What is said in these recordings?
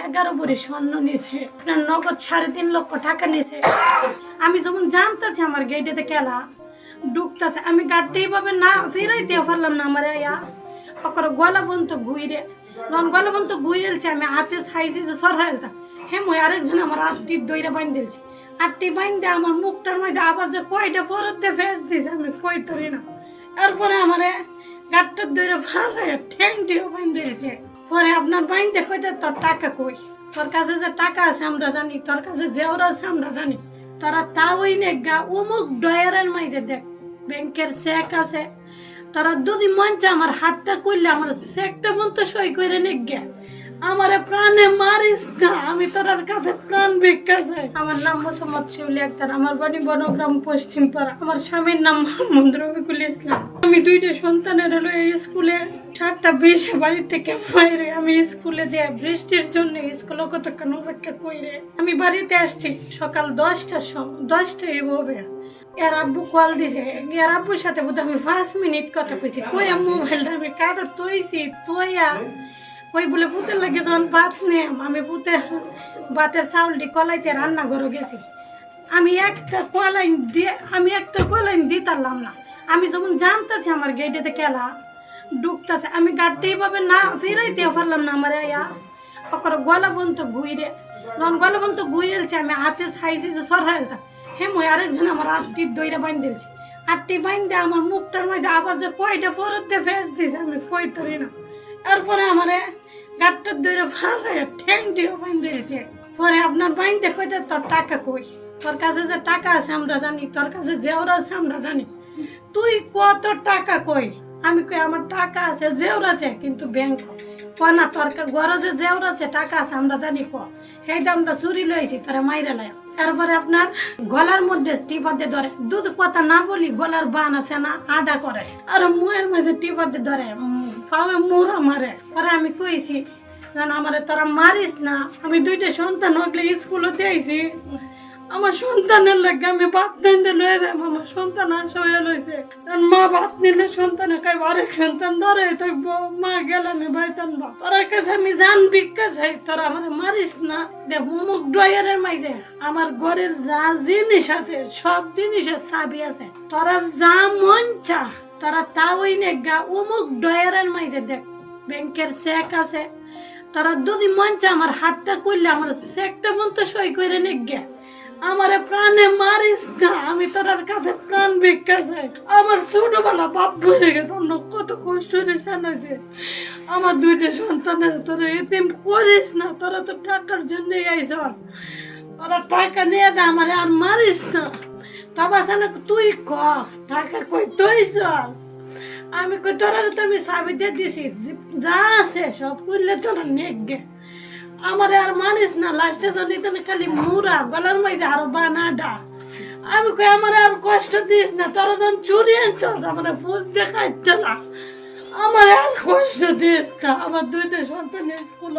11 ভরি স্বর্ণ নিছে, আপনার নগদ 3.5 লক্ষ টাকা নিছে। আমি যেমন জানতেছি আমার গেটেতে কেলা ঢুকতেছে, আমি গাড়িটা এইভাবে না ফিরাইতে পারলাম না। আমার গলা বন্ধ ঘুরে যখন গলা বন্ধ ঘুরেছে, আমি হাতে ছাইছি যে সরাইলটা মই আরেকজন আমার আটটি দইরা বাইন দিয়েছি। আটটি বাইন দিয়ে আমার মুখটার মধ্যে আবার যে কয়টা ফরত দিয়ে ফেস দিয়েছে আমি কইতারি না। এরপরে আমার গাড়টার দইরা ভালো ঠ্যাংটিও বাইন দিয়েছে। পরে আপনার বাইন দিয়ে কইতে তোর টাকা কই, তোর কাছে যে টাকা আছে আমরা জানি, তোর কাছে জেওর আছে আমরা জানি, তোরা তাওই নেগা অমুক ডয়ারের মাঝে দেখ ব্যাংকের চেক আছে, তোরা যদি মন চা আমার হাতটা করলে আমার চেকটা বন্ধ সই করে নেগা, আমার প্রাণে মারিস না, আমি তোর কাছে প্রাণ ভিক্ষা চাই। আমার নাম মোহাম্মদ শিউলি আক্তার, আমার বাড়ি বনগ্রাম পশ্চিম পাড়া। আমার স্বামীর নাম মোহাম্মদ রফিকুল ইসলাম। আমি 2টা সন্তানের হলো এই স্কুলে 7:20 বাড়ি থেকে বাইরে আমি স্কুলে দিয়ে বৃষ্টির জন্য স্কুলে কতক্ষণ অপেক্ষা করে আমি বাড়িতে আসছি সকাল 10টার সময়। 10টা এইভাবে এর আব্বু কল দিছে, এর আব্বুর সাথে বোধ আমি 5 মিনিট কথা কইছি। কই মোবাইলটা আমি কারো তৈছি তৈয়া ওই বলে পুতের লাগে যখন ভাত নেম, আমি পুতে ভাতের চাউলটি কলাইতে রান্না করে গেছি। আমি একটা কলাইন দিতারলাম না। আমি যেমন জানতেছি আমার গেটেতে কেলা ঢুকতেছে, আমি গাড়িটা এইভাবে না ফিরাইতে পারলাম না। আমার গলা বন্ধ ঘুরে যখন গলা বন্ধ ঘুরেছে, আমি হাতে ছাইছি যে সরাইলটা মই আরেকজন আমার আটটি দইরা বাইন দিয়েছি। আটটি বাইন দিয়ে আমার মুখটার মধ্যে আবার যে কয়টা ফরত দিয়ে ফেস দিয়েছে আমি কইতারি না। এরপরে আমার গাড়টার দইরা ভালো ঠ্যাংটিও বাইন দিয়েছে। পরে আপনার বাইন দিয়ে কইতে তোর টাকা কই, তোর কাছে যে টাকা আছে আমরা জানি, তোর কাছে জেওর আছে আমরা জানি, তুই কত টাকা কই। আমি কই আমার টাকা আছে জেওর আছে কিন্তু ব্যাংক না, তোর ঘরে যে জেওর আছে টাকা আছে আমরা জানি সেই দামটা চুরি লইছি তোরা মাইরে লাই। এরপরে আপনার গলার মধ্যে টিপাতে ধরে, দুধ কথা না বলি গলার বান আছে না আডা করে, আর মুয়ের মধ্যে টিপাতে ধরে পাওয়ে মুড়া মারে। পরে আমি কইছি জান আমারে তোরা মারিস না, আমি 2টা সন্তান হকলে স্কুলে দিয়েছি, আমার সন্তানের লাগে আমি ভাত নিতে লয়ে যাই। আমার সন্তান আসা হয়ে লইছে, মা ভাত নিলে সন্তানে খাই, আরেক সন্তান ধরে থাকবো, মা গেলামে বাইতান বা তোর কাছে আমি জান ভিক্ষা চাই, তোরা আমার মারিস না। দেখ মুখ ডয়ারের মাইরে আমার ঘরের যা জিনিস আছে সব জিনিসের চাবি আছে, তোরা যা মন চা তোরা তাওই নেগা অমুক ডয়ারের মাইরে দেখ ব্যাংকের চেক আছে, তোরা যদি মন চা আমার হাতটা করলে আমার চেকটা বন্ধ সই করে নেগা, আমার প্রাণে মারিস না, আমি তোর কাছে প্রাণ ভিক্ষা চাই। আমার ছোটবেলা বাপ হয়ে গেছে, কত কষ্ট জানাছে। আমার 2টা সন্তানের তোরা এতিম করিস না, তোরা তো টাকার জন্যই আইস, তোরা টাকা নিয়ে যা, আমার আর মারিস না। তবে তুই ক টাকা কই তুইস, আমি কই তোরা তো আমি চাবি দিয়ে দিছি, যা আছে সব করলে তোরা নেগে, আমার আর মানিস না। লাস্টে তো নিতে খালি মুরা গলার মধ্যে আরো বানাডা। আমি কই আমার আর কষ্ট দিস না, তোরা যখন চুরি আনছ আমার ফুস দেখাইতে না, আমার আর কষ্ট দিস না। আমার 2টা সন্তান স্কুল,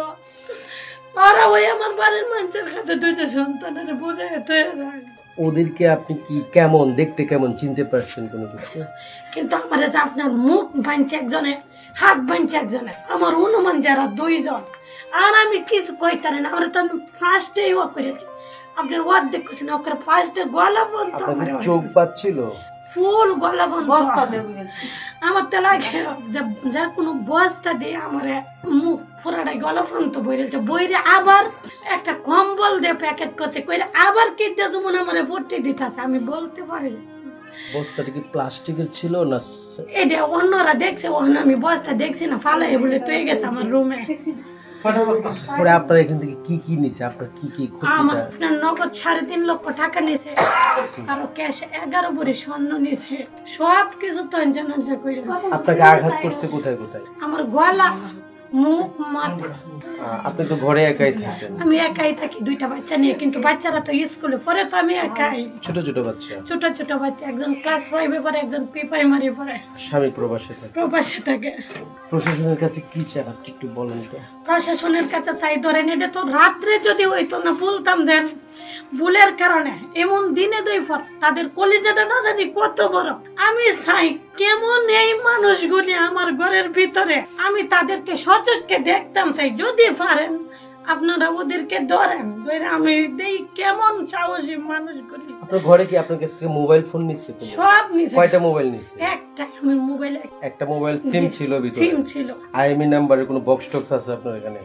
তোরা ওই আমার বাড়ির মানুষের কাছে 2টা সন্তানের বোঝাই তৈরি রাখ। ওদেরকে আপনি কি কেমন দেখতে, কেমন চিনতে পারছেন কোনো কিছু? কিন্তু আমার যে আপনার মুখ বাঁধছে একজনে, হাত বাঁধছে একজনে, আমার অনুমান যারা 2 জন, আর আমি কিছু কইতারি না। আমরা তো ফার্স্টে ও করেছি, আপনার ওয়ার্ড দেখছেন ওকে ফার্স্টে গলা বন্ধ, আমার চোখ পাচ্ছিল ফুল গলা বন্ধ। আমার তো লাগে যে কোনো বস্তা দিয়ে আমার মুখ পুরাটাই গলা বন্ধ বইরেছে, বইরে আবার একটা কম্বল দিয়ে প্যাকেট করছে, কইরে আবার কেটে যেমন আমার ফোটে দিতেছে, আমি বলতে পারি। বস্তাটা কি প্লাস্টিকের ছিল না? এটা অন্যরা দেখছে, আমি বস্তা দেখছি না, ফালাই বলে তুই গেছে আমার রুমে। পরে আপনার এখান থেকে কি কি নিছে, আপনার কি কি আমার আপনার নগদ 3.5 লক্ষ টাকা নিছে, আর ক্যাশ 11 ভরি স্বর্ণ নিছে, সব কিছু তঞ্জনঞ্জা করে। আপনাকে আঘাত করছে কোথায় কোথায়? আমার গলা, মুখ, মাথা। আপনি তো ঘরে একাই থাকেন? আমি একাই থাকি 2টা বাচ্চা নিয়ে, কিন্তু বাচ্চারা তো স্কুলে পড়ে, তো আমি একাই। ছোট ছোট বাচ্চা? ছোট ছোট বাচ্চা, একজন ক্লাস 5-এ পড়ে, একজন প্রাইমারি পড়ে। স্বামী প্রবাসে থাকে। প্রশাসনের কাছে কি চান আপনি একটু বলেন তো? প্রশাসনের কাছে চাই, ধরেন এটা তো রাত্রে যদি হইতো না বলতাম, দেন ভুলের কারণে এমন দিনে 2 পর তাদের কলিজাটা না জানি কত বড়। আমি চাই কেমন এই মানুষগুলি আমার ঘরের ভিতরে, আমি তাদেরকে সচক্ষে দেখতাম চাই। যদি পারেন আপনারা ওদেরকে ধরেন, ধরে আমি দেই কেমন সাহসী মানুষগুলি। আপনার ঘরে কি আপনার কাছ থেকে মোবাইল ফোন নিচ্ছে কোনো? সব নিছে। কয়টা মোবাইল নিচ্ছে? একটা, আমি মোবাইলে একটা মোবাইল সিম ছিল ভিতরে? সিম ছিল। আইএমই নাম্বারের কোনো বক্স টক্স আছে আপনার এখানে?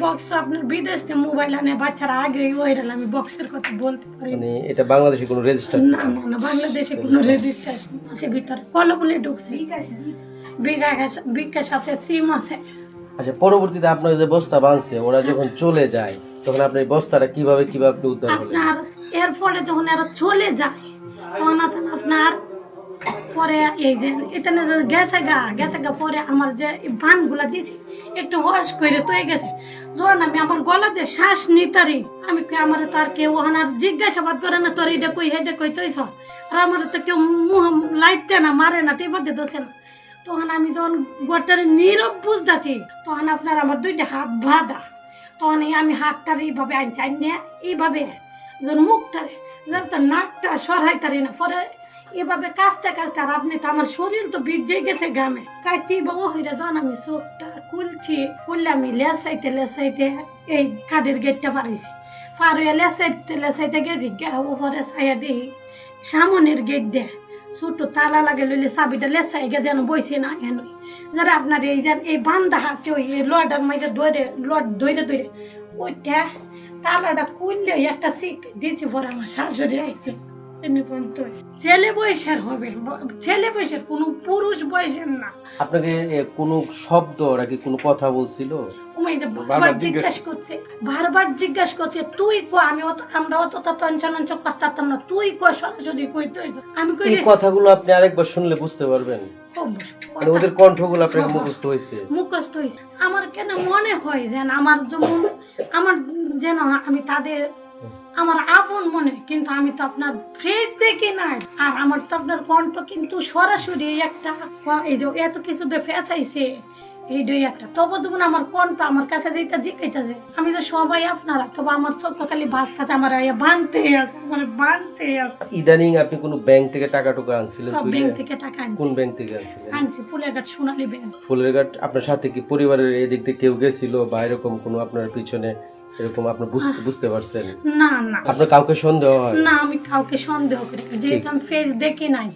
বক্স আপনার বিদেশ থেকে মোবাইল আনে বাচ্চারা আগে ওইরাল, আমি বক্সের কথা বলতে পারি না। মানে এটা বাংলাদেশে কোনো রেজিস্টার? না না না, বাংলাদেশে কোনো রেজিস্ট্রেশন আছে ভিতরে, কলবলে ঢুকছে, বিকাশ আছে, সিম আছে। আচ্ছা, পরবর্তীতে আপনার যে বস্তা বাঁধছে ওরা যখন চলে যায় তখন আপনি এই বস্তাটা কিভাবে আপনি উদ্ধার করলেন? আপনার এর ফলে যখন এরা চলে যায় তখন আছেন আপনার পরে এই যে এটা গেছে গা পরে আমার যে বানগুলা দিয়েছি একটু হস করে তৈরি গেছে। যখন আমি আমার গলা দিয়ে শ্বাস নিতারি, আমি আমার তো আর কেউ আর জিজ্ঞাসাবাদ করে না, তোর এটা কই হেডে কই তৈছ, আর আমার তো কেউ মুহ লাইতে না, মারে না, টিপাতে দোষে না। তখন আমি যখন গোটারে নীরব বুঝতেছি তখন আপনার আমার দুইটা হাত বাঁধা, তখন আমি হাতটার এইভাবে আনছি, আনিয়ে এইভাবে যখন মুখটারে তো নাকটা সরাইতারি না, পরে এভাবে কাঁচতে কাঁচতে, আর আপনি তো আমার শরীর তো ভিজে গেছে গামে কাইতে বাবু হইরা, যখন আমি চোখটা খুললে আমি লেসাইতে এই কাঠের গেটটা পারিছি, পার হয়ে লেসাইতে গেছি, উপরে ছায়া দেখি সামনের গেট দেয় ছোট তালা লাগে, লইলে চাবিটা লেসাই গে যেন বইছে না এনই, যারা আপনার এই যেন এই বান্ধা হাতে ওই লডার মাঝে ধরে ওইটা তালাটা খুললে একটা সিট দিয়েছি, পরে আমার শাশুড়ি আইছে। ছেলে বয়সের হবে, ছেলে বয়সের, কোনো পুরুষ বয়সের না। আপনাকে কোনো শব্দ নাকি কোনো কথা বলছিল? বারবার জিজ্ঞাসা করছে তুই কো, আমরা অত টেনশন করতাম না, তুই কো সরাসরি কইতে হইছে। আমি কই এই কথাগুলো আপনি আরেকবার শুনলে বুঝতে পারবেন, মানে ওদের কণ্ঠগুলো আপনার মুখস্থ হয়েছে? মুখস্থ হয়েছে। আমার কেন মনে হয় যেন যেন আমি তাদের আমার আপন মনে, কিন্তু আমি তো আপনার ফ্রেশ দেখি নাই, আর আমার তো আপনার কণ্ঠ কিন্তু সরাসরি একটা এই যে এত কিছু ফেসাইছে এইটাই একটা, তবু যখন আমার কণ্ঠ আমার কাছে যেটা জিজ্ঞাসা, আমি তো সবাই আপনারা, তবে আমার চোখ খালি ভাসতেছে, আমার বানতে আছে, আমার বানতে আছে। ইদানিং আপনি কোন ব্যাংক থেকে টাকা টুকা আনছিলেন? ব্যাংক থেকে টাকা আনছি। কোন ব্যাংক থেকে আনছিলেন? আনছি ফুলেরঘাট সোনালী ব্যাংক। ফুলেরঘাট। আপনার সাথে কি পরিবারের এদিক থেকে কেউ গেছিল বা এরকম কোনো আপনার পিছনে এরকম আপনি বুঝতে পারছেন? না না, আপনার কাউকে সন্দেহ হয়? না, আমি কাউকে সন্দেহ করি না, যেহেতু আমি ফেস দেখি নাই।